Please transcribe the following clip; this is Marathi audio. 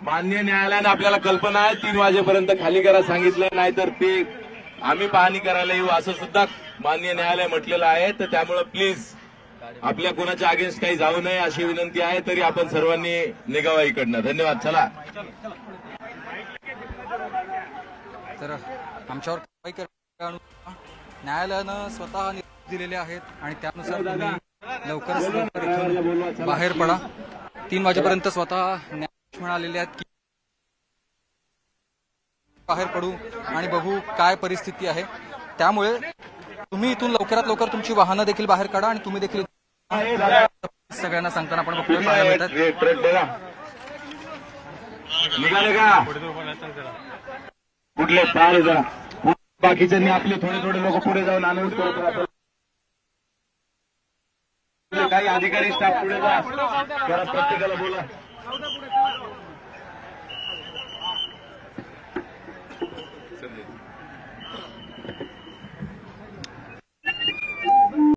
मान्य न्यायालयाने आपल्याला कल्पना आहे 3 वाजेपर्यंत खाली करा सांगितलं, नाहीतर ते आम्ही पाहणी करायला येऊ असं सुद्धा मान्य न्यायालय म्हटलेलं आहे. तर त्यामुळे प्लीज आपल्या कोणाच्या अगेन्स्ट काही जाऊ नये अशी विनंती आहे. तरी आपण सर्वांनी निघावा इकडनं. धन्यवाद. चला. तर आमच्यावर कारवाई करण्यात न्यायालयानं स्वतः निर्देश दिलेले आहेत आणि त्यानुसार तुम्ही लवकरच लवकर इथून बाहेर पडा. 3 वाजेपर्यंत स्वतः न्यायाधीश म्हणालेले आहेत की बाहेर पडू आणि बघू काय परिस्थिती आहे. त्यामुळे तुम्ही इथून लवकरात लवकर तुमची वाहनं देखील बाहेर काढा आणि तुम्ही देखील सगळ्यांना सांगताना आपण बघतोय पाहायला मिळतात. निघाले का कुठले पार जरा बाकीच्यांनी आपले थोडे लोक पुढे जाऊन अनाऊन्स करत राहतात. काही अधिकारी स्टाफ पुढे जा, प्रत्येकाला बोला.